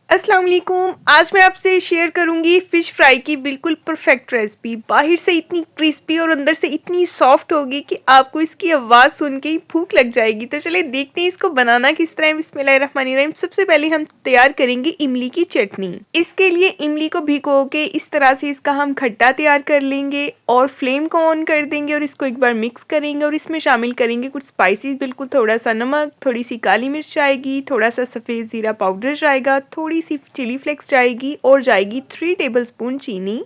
अस्सलाम वालेकुम। आज मैं आपसे शेयर करूंगी फ़िश फ्राई की बिल्कुल परफेक्ट रेसिपी। बाहर से इतनी क्रिस्पी और अंदर से इतनी सॉफ्ट होगी कि आपको इसकी आवाज़ सुन के ही भूख लग जाएगी। तो चलिए देखते हैं इसको बनाना किस तरह है। बिस्मिल्लाहिर्रहमानिर्रहीम। सबसे पहले हम तैयार करेंगे इमली की चटनी। इसके लिए इमली को भिगो के इस तरह से इसका हम खट्टा तैयार कर लेंगे और फ्लेम को ऑन कर देंगे और इसको एक बार मिक्स करेंगे और इसमें शामिल करेंगे कुछ स्पाइसेस, बिल्कुल थोड़ा सा नमक, थोड़ी सी काली मिर्च जाएगी, थोड़ा सा सफ़ेद ज़ीरा पाउडर जाएगा, थोड़ी सी चिली फ्लेक्स जाएगी और जाएगी 3 टेबलस्पून चीनी।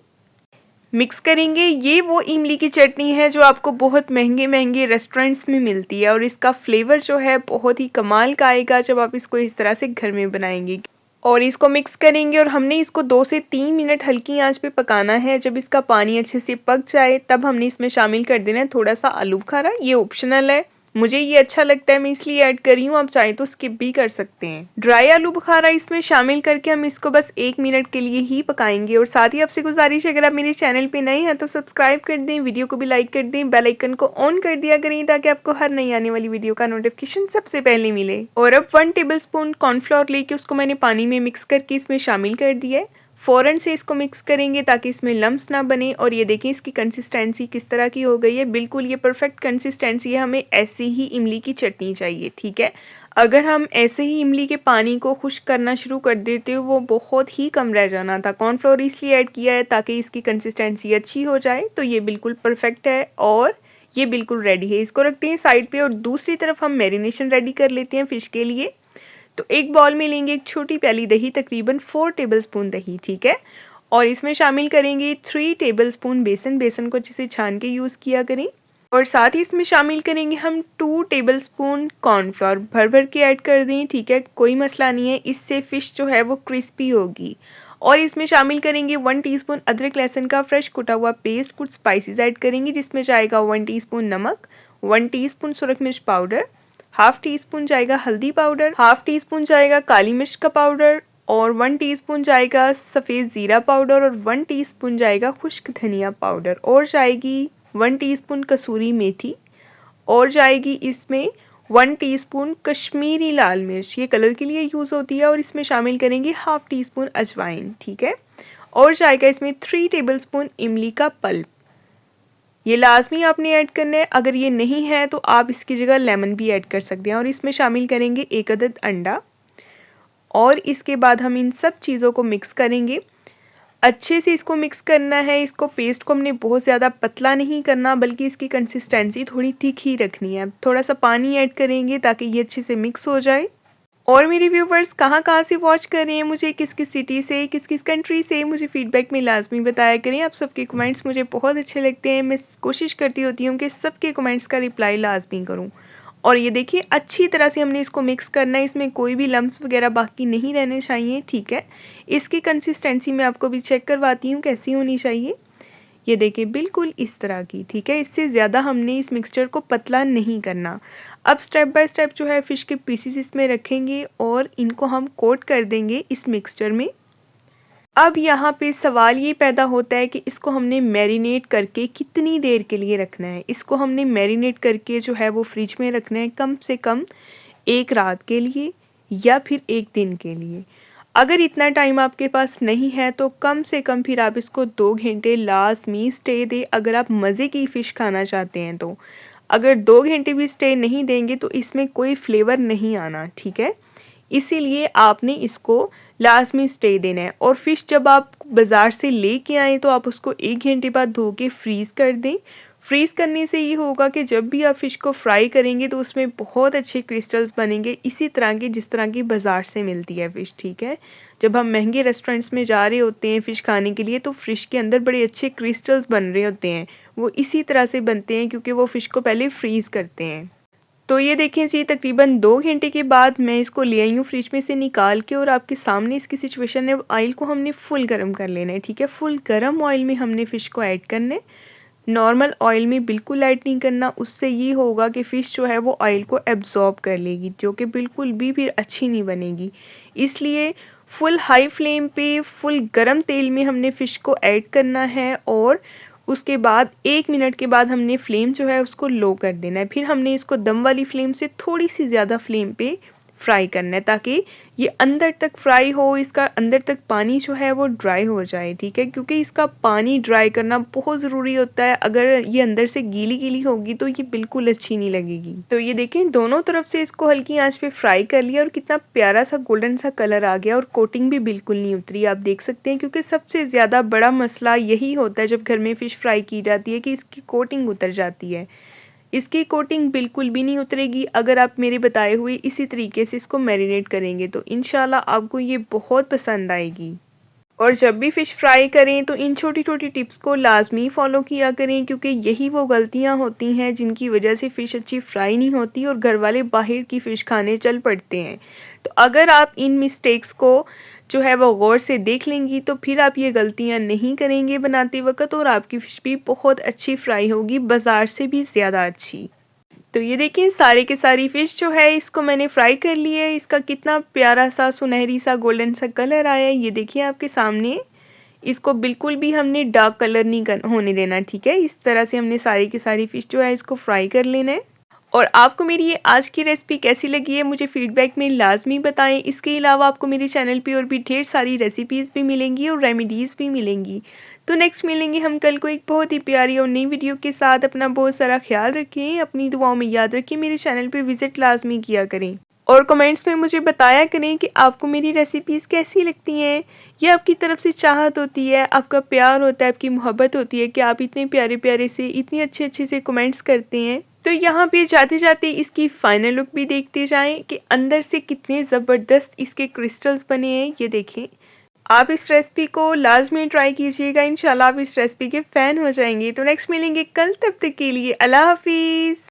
मिक्स करेंगे। ये वो इमली की चटनी है जो आपको बहुत महंगे महंगे रेस्टोरेंट्स में मिलती है और इसका फ्लेवर जो है बहुत ही कमाल का आएगा जब आप इसको इस तरह से घर में बनाएंगे। और इसको मिक्स करेंगे और हमने इसको 2 से 3 मिनट हल्की आंच पे पकाना है। जब इसका पानी अच्छे से पक जाए तब हमने इसमें शामिल कर देना है थोड़ा सा आलू बुखारा। ये ऑप्शनल है, मुझे ये अच्छा लगता है, मैं इसलिए ऐड कर रही हूँ, आप चाहे तो स्किप भी कर सकते हैं। ड्राई आलू बुखारा इसमें शामिल करके हम इसको बस 1 मिनट के लिए ही पकाएंगे। और साथ ही आपसे गुजारिश है, अगर आप मेरे चैनल पे नए हैं तो सब्सक्राइब कर दें, वीडियो को भी लाइक कर दें, बेल आइकन को ऑन कर दिया करें ताकि आपको हर नई आने वाली वीडियो का नोटिफिकेशन सबसे पहले मिले। और अब 1 टेबलस्पून कॉर्नफ्लोर लेके उसको मैंने पानी में मिक्स करके इसमें शामिल कर दिया है। फ़ौरन से इसको मिक्स करेंगे ताकि इसमें लम्प्स ना बने। और ये देखें इसकी कंसिस्टेंसी किस तरह की हो गई है, बिल्कुल ये परफेक्ट कंसिस्टेंसी है। हमें ऐसी ही इमली की चटनी चाहिए, ठीक है। अगर हम ऐसे ही इमली के पानी को खुश्क करना शुरू कर देते हो वो बहुत ही कम रह जाना था। कॉर्नफ्लोर इसलिए ऐड किया है ताकि इसकी कंसिस्टेंसी अच्छी हो जाए। तो ये बिल्कुल परफेक्ट है और ये बिल्कुल रेडी है। इसको रखते हैं साइड पे और दूसरी तरफ हम मैरिनेशन रेडी कर लेते हैं फ़िश के लिए। तो एक बाउल में लेंगे एक छोटी प्याली दही, तकरीबन 4 टेबलस्पून दही, ठीक है। और इसमें शामिल करेंगे 3 टेबलस्पून बेसन। बेसन को अच्छे से छान के यूज़ किया करें। और साथ ही इसमें शामिल करेंगे हम 2 टेबलस्पून कॉर्नफ्लोर, भर भर के ऐड कर दें, ठीक है, कोई मसला नहीं है, इससे फ़िश जो है वो क्रिस्पी होगी। और इसमें शामिल करेंगे 1 टीस्पून अदरक लहसुन का फ्रेश कुटा हुआ पेस्ट। कुछ स्पाइसेस ऐड करेंगे जिसमें जाएगा 1 टीस्पून नमक, 1 टीस्पून सुरख मिर्च पाउडर, हाफ टी स्पून जाएगा हल्दी पाउडर, हाफ टी स्पून जाएगा काली मिर्च का पाउडर और 1 टीस्पून जाएगा सफ़ेद ज़ीरा पाउडर और 1 टीस्पून जाएगा खुश्क धनिया पाउडर और जाएगी 1 टीस्पून कसूरी मेथी और जाएगी इसमें 1 टीस्पून कश्मीरी लाल मिर्च, ये कलर के लिए यूज़ होती है। और इसमें शामिल करेंगे हाफ टी स्पून अजवाइन, ठीक है। और जाएगा इसमें 3 टेबलस्पून इमली का पल्प, ये लाजमी आपने ऐड करना है। अगर ये नहीं है तो आप इसकी जगह लेमन भी ऐड कर सकते हैं। और इसमें शामिल करेंगे 1 अदद अंडा। और इसके बाद हम इन सब चीज़ों को मिक्स करेंगे। अच्छे से इसको मिक्स करना है। इसको पेस्ट को हमने बहुत ज़्यादा पतला नहीं करना बल्कि इसकी कंसिस्टेंसी थोड़ी थिक ही रखनी है। थोड़ा सा पानी ऐड करेंगे ताकि ये अच्छे से मिक्स हो जाए। और मेरे व्यूवर्स कहाँ से वॉच कर रहे हैं मुझे, किस किस सिटी से, किस किस कंट्री से, मुझे फीडबैक में लाजमी बताया करें। आप सबके कमेंट्स मुझे बहुत अच्छे लगते हैं। मैं कोशिश करती होती हूँ कि सबके कमेंट्स का रिप्लाई लाजमी करूँ। और ये देखिए अच्छी तरह से हमने इसको मिक्स करना है, इसमें कोई भी लम्प्स वगैरह बाकी नहीं रहने चाहिए, ठीक है। इसकी कंसिस्टेंसी मैं आपको भी चेक करवाती हूँ कैसी होनी चाहिए। ये देखिए बिल्कुल इस तरह की, ठीक है। इससे ज़्यादा हमने इस मिक्सचर को पतला नहीं करना। अब स्टेप बाय स्टेप जो है फ़िश के पीसीस इसमें रखेंगे और इनको हम कोट कर देंगे इस मिक्सचर में। अब यहाँ पे सवाल ये पैदा होता है कि इसको हमने मैरिनेट करके कितनी देर के लिए रखना है। इसको हमने मैरिनेट करके जो है वो फ्रिज में रखना है कम से कम 1 रात के लिए या फिर 1 दिन के लिए। अगर इतना टाइम आपके पास नहीं है तो कम से कम फिर आप इसको 2 घंटे लाजमी स्टे दें अगर आप मज़े की फ़िश खाना चाहते हैं तो। अगर 2 घंटे भी स्टे नहीं देंगे तो इसमें कोई फ्लेवर नहीं आना, ठीक है। इसीलिए आपने इसको लाजमी स्टे देना है। और फ़िश जब आप बाज़ार से लेके आएँ तो आप उसको 1 घंटे बाद धो के फ्रीज़ कर दें। फ्रीज़ करने से ये होगा कि जब भी आप फ़िश को फ्राई करेंगे तो उसमें बहुत अच्छे क्रिस्टल्स बनेंगे, इसी तरह के जिस तरह की बाज़ार से मिलती है फ़िश, ठीक है। जब हम महंगे रेस्टोरेंट्स में जा रहे होते हैं फ़िश खाने के लिए तो फ़िश के अंदर बड़े अच्छे क्रिस्टल्स बन रहे होते हैं, वो इसी तरह से बनते हैं क्योंकि वो फ़िश को पहले फ्रीज़ करते हैं। तो ये देखें जी तकरीबन 2 घंटे के बाद मैं इसको ले आई हूँ फ्रिज में से निकाल के और आपके सामने इसकी सिचुएशन है। ऑयल को हमने फुल गर्म कर लेना है, ठीक है। फुल गर्म ऑयल में हमने फ़िश को ऐड करना है, नॉर्मल ऑयल में बिल्कुल ऐड नहीं करना। उससे ये होगा कि फ़िश जो है वो ऑयल को एब्जॉर्ब कर लेगी जो कि बिल्कुल भी फिर अच्छी नहीं बनेगी। इसलिए फुल हाई फ्लेम पे फुल गर्म तेल में हमने फ़िश को ऐड करना है और उसके बाद 1 मिनट के बाद हमने फ्लेम जो है उसको लो कर देना है। फिर हमने इसको दम वाली फ्लेम से थोड़ी सी ज़्यादा फ्लेम पे फ्राई करना है ताकि ये अंदर तक फ्राई हो, इसका अंदर तक पानी जो है वो ड्राई हो जाए, ठीक है, क्योंकि इसका पानी ड्राई करना बहुत ज़रूरी होता है। अगर ये अंदर से गीली गीली होगी तो ये बिल्कुल अच्छी नहीं लगेगी। तो ये देखें दोनों तरफ से इसको हल्की आंच पे फ्राई कर लिया और कितना प्यारा सा गोल्डन सा कलर आ गया और कोटिंग भी बिल्कुल नहीं उतरी, आप देख सकते हैं। क्योंकि सबसे ज़्यादा बड़ा मसला यही होता है जब घर में फ़िश फ्राई की जाती है कि इसकी कोटिंग उतर जाती है। इसकी कोटिंग बिल्कुल भी नहीं उतरेगी अगर आप मेरे बताए हुए इसी तरीके से इसको मैरिनेट करेंगे, तो इंशाल्लाह आपको ये बहुत पसंद आएगी। और जब भी फ़िश फ्राई करें तो इन छोटी छोटी टिप्स को लाजमी फ़ॉलो किया करें, क्योंकि यही वो गलतियां होती हैं जिनकी वजह से फ़िश अच्छी फ्राई नहीं होती और घर वाले बाहर की फ़िश खाने चल पड़ते हैं। तो अगर आप इन मिस्टेक्स को जो है वो गौर से देख लेंगी तो फिर आप ये गलतियां नहीं करेंगे बनाते वक्त और आपकी फ़िश भी बहुत अच्छी फ्राई होगी, बाज़ार से भी ज़्यादा अच्छी। तो ये देखिए सारे के सारी फ़िश जो है इसको मैंने फ्राई कर लिया है। इसका कितना प्यारा सा सुनहरी सा गोल्डन सा कलर आया है, ये देखिए आपके सामने। इसको बिल्कुल भी हमने डार्क कलर नहीं होने देना, ठीक है। इस तरह से हमने सारी की सारी फ़िश जो है इसको फ्राई कर लेना है। और आपको मेरी ये आज की रेसिपी कैसी लगी है मुझे फ़ीडबैक में लाजमी बताएं। इसके अलावा आपको मेरे चैनल पे और भी ढेर सारी रेसिपीज़ भी मिलेंगी और रेमेडीज़ भी मिलेंगी। तो नेक्स्ट मिलेंगे हम कल को एक बहुत ही प्यारी और नई वीडियो के साथ। अपना बहुत सारा ख्याल रखें, अपनी दुआओं में याद रखें, मेरे चैनल पर विज़िट लाजमी किया करें और कमेंट्स में मुझे बताया करें कि आपको मेरी रेसिपीज़ कैसी लगती हैं। ये आपकी तरफ से चाहत होती है, आपका प्यार होता है, आपकी मोहब्बत होती है कि आप इतने प्यारे प्यारे से इतने अच्छे अच्छे से कमेंट्स करते हैं। तो यहाँ पे जाते जाते इसकी फाइनल लुक भी देखते जाएं कि अंदर से कितने ज़बरदस्त इसके क्रिस्टल्स बने हैं। ये देखें, आप इस रेसिपी को लाजमी ट्राई कीजिएगा, इंशाल्लाह आप इस रेसिपी के फ़ैन हो जाएंगे। तो नेक्स्ट मिलेंगे कल, तब तक के लिए अल्लाह हाफिज़।